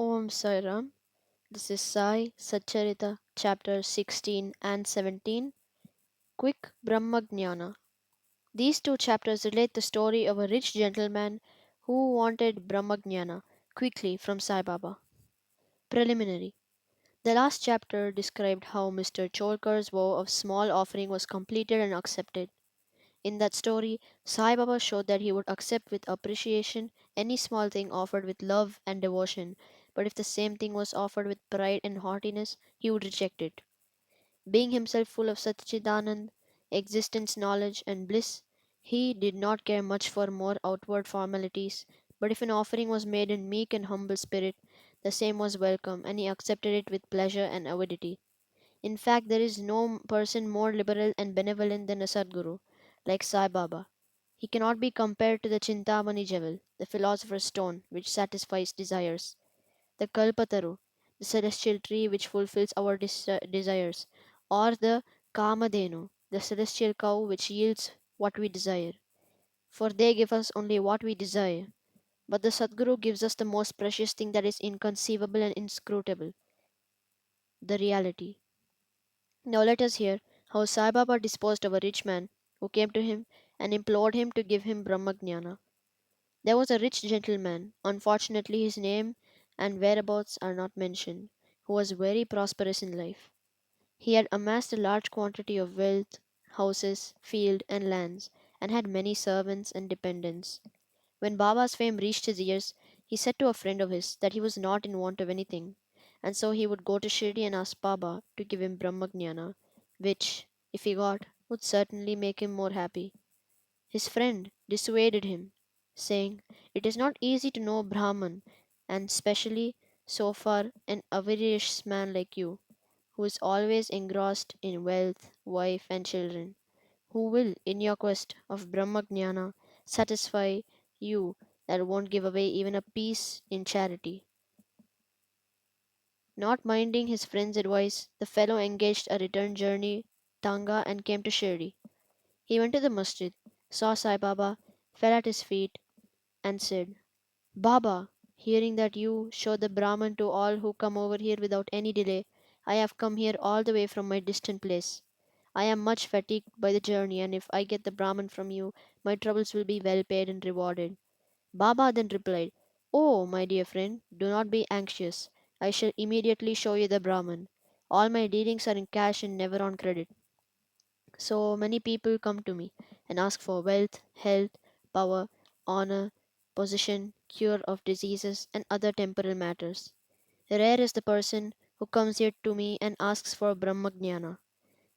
Om Sairam. This is Sai Satcharitra, chapter 16 and 17. Quick Brahmagnana. These two chapters relate the story of a rich gentleman who wanted Brahmagnana quickly from Sai Baba. Preliminary. The last chapter described how Mr. Cholkar's vow of small offering was completed and accepted. In that story, Sai Baba showed that he would accept with appreciation any small thing offered with love and devotion, but if the same thing was offered with pride and haughtiness, he would reject it. Being himself full of Satchidanand, existence knowledge, and bliss, he did not care much for more outward formalities, but if an offering was made in meek and humble spirit, the same was welcome, and he accepted it with pleasure and avidity. In fact, there is no person more liberal and benevolent than a Sadguru, like Sai Baba. He cannot be compared to the Chintamani jewel, the philosopher's stone, which satisfies desires, the Kalpataru, the celestial tree which fulfills our desires, or the Kamadhenu, the celestial cow which yields what we desire. For they give us only what we desire. But the Sadguru gives us the most precious thing that is inconceivable and inscrutable, the reality. Now let us hear how Sai Baba disposed of a rich man who came to him and implored him to give him Brahmagnana. There was a rich gentleman, unfortunately his name and whereabouts are not mentioned, who was very prosperous in life. He had amassed a large quantity of wealth, houses, field, and lands, and had many servants and dependents. When Baba's fame reached his ears, he said to a friend of his that he was not in want of anything, and so he would go to Shirdi and ask Baba to give him Brahmagnana, which, if he got, would certainly make him more happy. His friend dissuaded him, saying, "It is not easy to know Brahman, and specially so far an avaricious man like you, who is always engrossed in wealth, wife, and children, who will, in your quest of Brahmagnana, satisfy you that won't give away even a piece in charity." Not minding his friend's advice, the fellow engaged a return journey Tanga and came to Shirdi. He went to the masjid, saw Sai Baba, fell at his feet, and said, "Baba, hearing that you show the Brahman to all who come over here without any delay, I have come here all the way from my distant place. I am much fatigued by the journey, and if I get the Brahman from you, my troubles will be well paid and rewarded." Baba then replied, "Oh, my dear friend, do not be anxious. I shall immediately show you the Brahman. All my dealings are in cash and never on credit. So many people come to me and ask for wealth, health, power, honor, position, cure of diseases, and other temporal matters. Rare is the person who comes here to me and asks for Brahmagnana.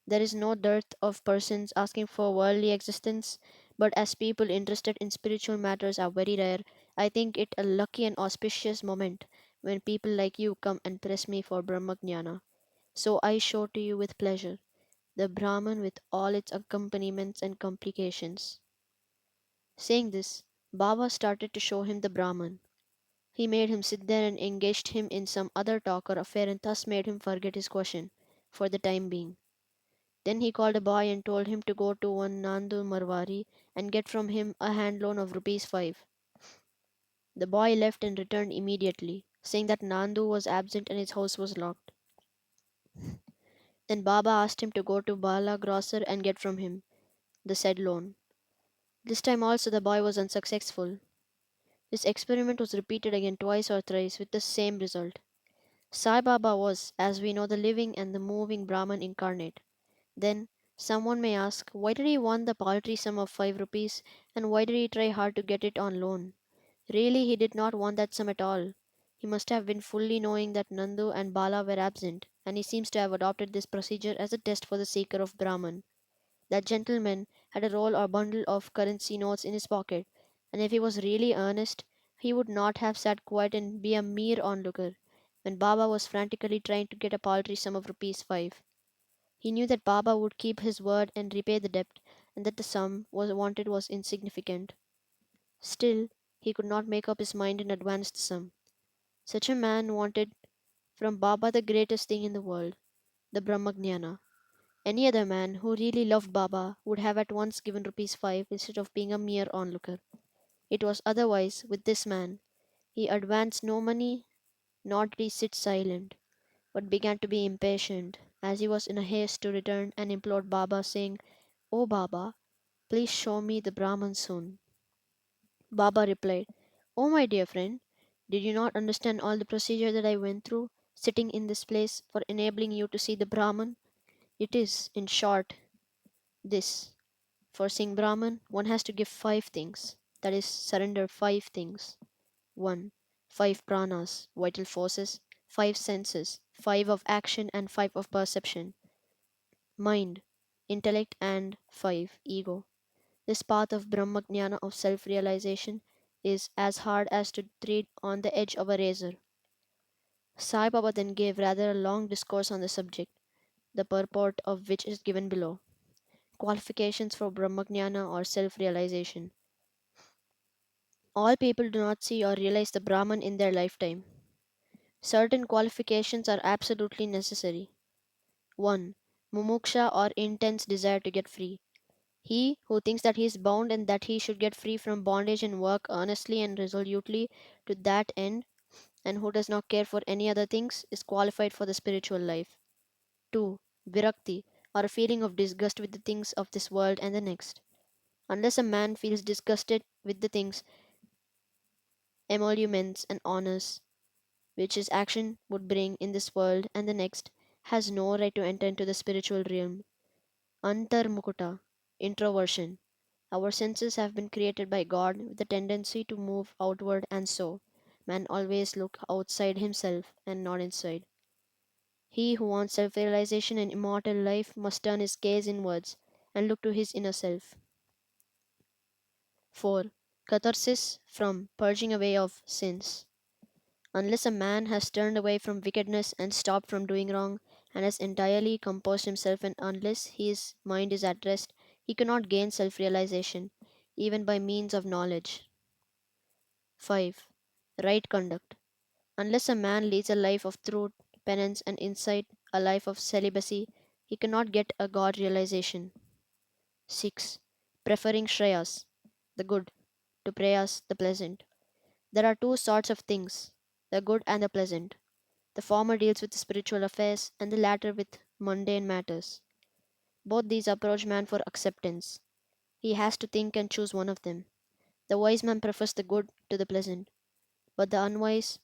There is no dearth of persons asking for worldly existence, but as people interested in spiritual matters are very rare, I think it a lucky and auspicious moment when people like you come and press me for Brahmagnana. So I show to you with pleasure the Brahman with all its accompaniments and complications." Saying this, Baba started to show him the Brahman. He made him sit there and engaged him in some other talk or affair and thus made him forget his question, for the time being. Then he called a boy and told him to go to one Nandu Marwari and get from him a hand loan of rupees 5. The boy left and returned immediately, saying that Nandu was absent and his house was locked. Then Baba asked him to go to Bala Grocer and get from him the said loan. This time also the boy was unsuccessful. This experiment was repeated again twice or thrice with the same result. Sai Baba was, as we know, the living and the moving Brahman incarnate. Then someone may ask, why did he want the paltry sum of 5 rupees, and why did he try hard to get it on loan? Really, he did not want that sum at all. He must have been fully knowing that Nandu and Bala were absent, and he seems to have adopted this procedure as a test for the seeker of Brahman. That gentleman had a roll or bundle of currency notes in his pocket, and if he was really earnest, he would not have sat quiet and be a mere onlooker when Baba was frantically trying to get a paltry sum of rupees 5. He knew that Baba would keep his word and repay the debt, and that the sum was wanted was insignificant. Still, he could not make up his mind and advance the sum. Such a man wanted from Baba the greatest thing in the world, the Brahmagnana. Any other man who really loved Baba would have at once given rupees 5 instead of being a mere onlooker. It was otherwise with this man. He advanced no money Nor did he sit silent, but began to be impatient, as he was in a haste to return and implored Baba, saying, "O Baba, please show me the Brahman soon." Baba replied, "Oh, my dear friend, did you not understand all the procedure that I went through, sitting in this place, for enabling you to see the Brahman? It is, in short, this. For seeing Brahman, one has to give five things, that is, surrender five things. 1. Five pranas, vital forces, five senses, five of action and five of perception, mind, intellect, and five ego. This path of Brahmajnana of self realization is as hard as to tread on the edge of a razor. Sai Baba then gave rather a long discourse on the subject, the purport of which is given below. Qualifications for Brahmajnana or self realization. All people do not see or realize the Brahman in their lifetime. Certain qualifications are absolutely necessary. 1. Mumuksha or intense desire to get free. He who thinks that he is bound and that he should get free from bondage and work earnestly and resolutely to that end, and who does not care for any other things, is qualified for the spiritual life. 2. Virakti, or a feeling of disgust with the things of this world and the next. Unless a man feels disgusted with the things, emoluments, and honors which his action would bring in this world and the next, has no right to enter into the spiritual realm. Antarmukuta, introversion. Our senses have been created by God with the tendency to move outward, and so man always look outside himself and not inside. He who wants self realization and immortal life must turn his gaze inwards and look to his inner self. 4. Catharsis from purging away of sins. Unless a man has turned away from wickedness and stopped from doing wrong, and has entirely composed himself, and unless his mind is at rest, he cannot gain self realization, even by means of knowledge. 5. Right conduct. Unless a man leads a life of truth, penance, and insight, a life of celibacy, he cannot get a God realization. 6. Preferring Shreyas, the good, to Prayas, the pleasant. There are two sorts of things, the good and the pleasant. The former deals with spiritual affairs, and the latter with mundane matters. Both these approach man for acceptance. He has to think and choose one of them. The wise man prefers the good to the pleasant, but the unwise,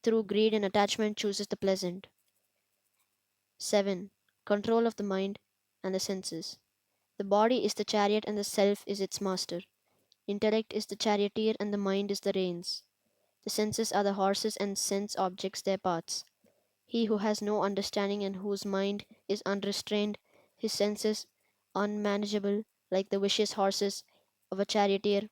through greed and attachment, chooses the pleasant. 7. Control of the mind and the senses. The body is the chariot and the self is its master. Intellect is the charioteer and the mind is the reins. The senses are the horses and sense objects their paths. He who has no understanding and whose mind is unrestrained, his senses unmanageable, like the vicious horses of a charioteer,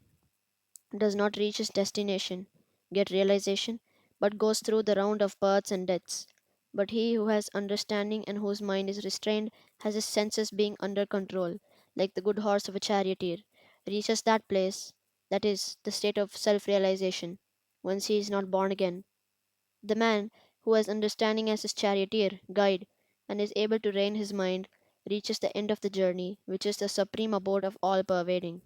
does not reach his destination, get realization, but goes through the round of births and deaths. But he who has understanding and whose mind is restrained, has his senses being under control, like the good horse of a charioteer, reaches that place, that is, the state of self realization, whence he is not born again. The man who has understanding as his charioteer, guide, and is able to rein his mind, reaches the end of the journey, which is the supreme abode of all pervading.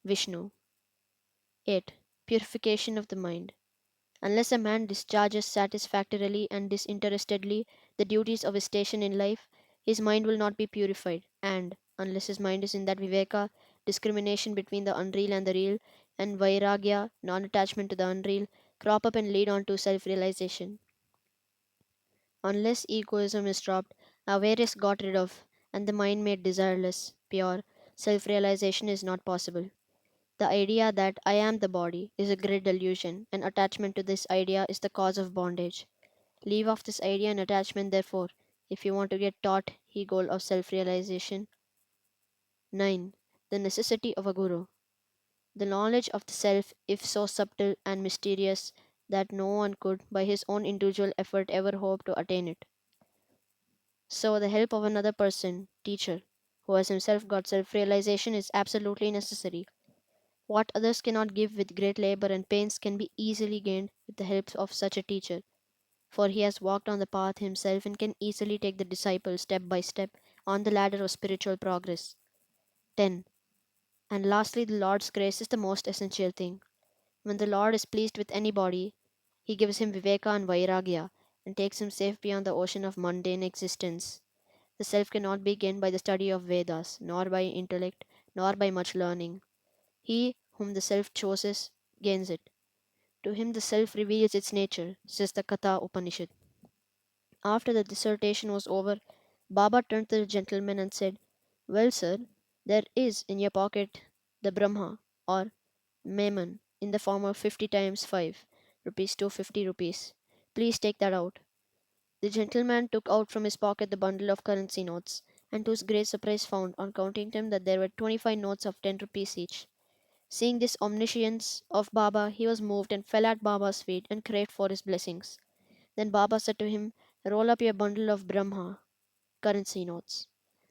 Vishnu. 8. Purification of the mind. Unless a man discharges satisfactorily and disinterestedly the duties of his station in life, his mind will not be purified, and, unless his mind is in that viveka, discrimination between the unreal and the real, and vairagya, non attachment to the unreal, crop up and lead on to self realization. Unless egoism is dropped, awareness got rid of, and the mind made desireless, pure, self realization is not possible. The idea that I am the body is a great delusion, and attachment to this idea is the cause of bondage. Leave off this idea and attachment, therefore, if you want to get taught he goal of self realization. 9. The necessity of a guru. The knowledge of the self, if so subtle and mysterious that no one could, by his own individual effort, ever hope to attain it. So, the help of another person, teacher, who has himself got self realization, is absolutely necessary. What others cannot give with great labor and pains can be easily gained with the help of such a teacher, for he has walked on the path himself and can easily take the disciple step by step on the ladder of spiritual progress. 10. And lastly, the Lord's grace is the most essential thing. When the Lord is pleased with anybody, He gives him Viveka and Vairagya and takes him safe beyond the ocean of mundane existence. The self cannot be gained by the study of Vedas, nor by intellect, nor by much learning. He whom the self chooses gains it. To him the self reveals its nature, says the Katha Upanishad. After the dissertation was over, Baba turned to the gentleman and said, "Well, sir, there is in your pocket the Brahma, or Mammon, in the form of 50 times 5, rupees 250 rupees. Please take that out." The gentleman took out from his pocket the bundle of currency notes, and to his great surprise found, on counting them, that there were 25 notes of 10 rupees each. Seeing this omniscience of Baba, he was moved and fell at Baba's feet and craved for his blessings. Then Baba said to him, "Roll up your bundle of Brahma currency notes.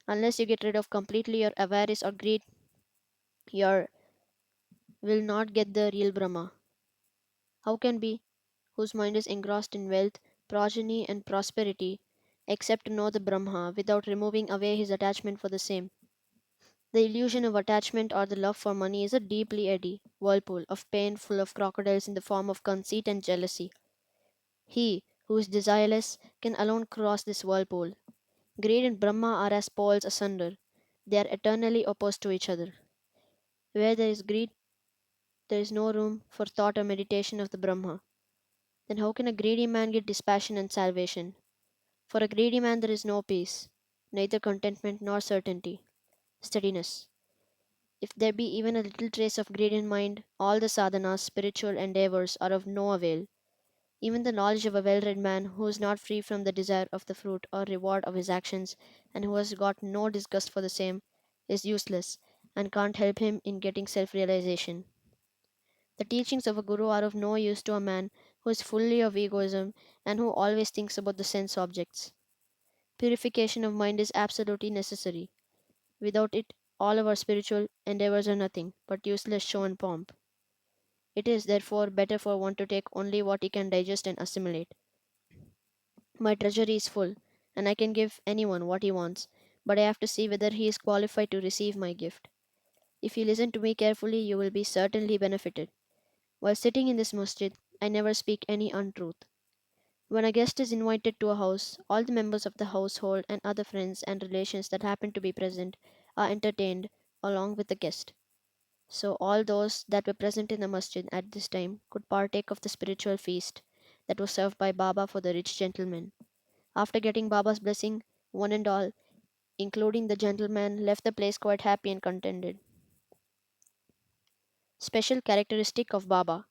Unless you get rid of completely your avarice or greed, you will not get the real Brahma. How can be, whose mind is engrossed in wealth, progeny, and prosperity, except to know the Brahma without removing away his attachment for the same? The illusion of attachment or the love for money is a deeply eddy whirlpool of pain full of crocodiles in the form of conceit and jealousy. He who is desireless can alone cross this whirlpool. Greed and Brahma are as poles asunder. They are eternally opposed to each other. Where there is greed, there is no room for thought or meditation of the Brahma. Then how can a greedy man get dispassion and salvation? For a greedy man there is no peace, neither contentment nor certainty, steadiness. If there be even a little trace of greed in mind, all the sadhanas, spiritual endeavors, are of no avail. Even the knowledge of a well read man who is not free from the desire of the fruit or reward of his actions, and who has got no disgust for the same, is useless, and can't help him in getting self realization. The teachings of a guru are of no use to a man who is fully of egoism and who always thinks about the sense objects. Purification of mind is absolutely necessary. Without it, all our spiritual endeavors are nothing but useless show and pomp. It is, therefore, better for one to take only what he can digest and assimilate. My treasury is full, and I can give anyone what he wants, but I have to see whether he is qualified to receive my gift. If you listen to me carefully, you will be certainly benefited. While sitting in this masjid, I never speak any untruth. When a guest is invited to a house, all the members of the household and other friends and relations that happen to be present are entertained along with the guest. So all those that were present in the masjid at this time could partake of the spiritual feast that was served by Baba for the rich gentleman. After getting Baba's blessing, one and all, including the gentleman, left the place quite happy and contented. Special characteristic of Baba.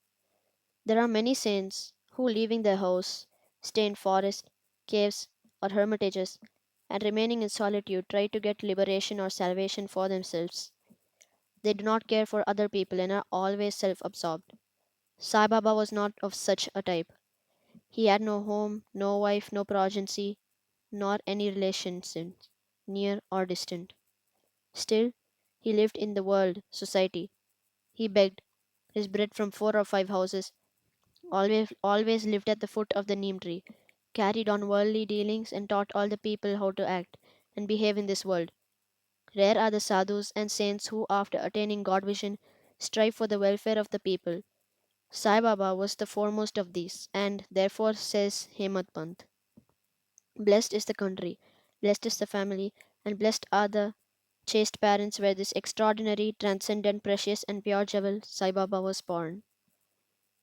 There are many saints who, leaving their house, stay in forests, caves, or hermitages, and remaining in solitude, try to get liberation or salvation for themselves. They do not care for other people and are always self absorbed. Sai Baba was not of such a type. He had no home, no wife, no progeny, nor any relations, near or distant. Still, he lived in the world, society. He begged his bread from 4 or 5 houses, always lived at the foot of the neem tree, carried on worldly dealings, and taught all the people how to act and behave in this world. Rare are the sadhus and saints who, after attaining God vision, strive for the welfare of the people. Sai Baba was the foremost of these, and therefore says Hemad Pant, "Blessed is the country, blessed is the family, and blessed are the chaste parents where this extraordinary, transcendent, precious, and pure jewel, Sai Baba, was born."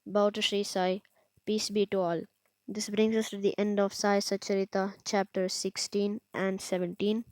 Bow to Sri Sai, peace be to all. This brings us to the end of Sai Satcharitra, chapter 16 and 17.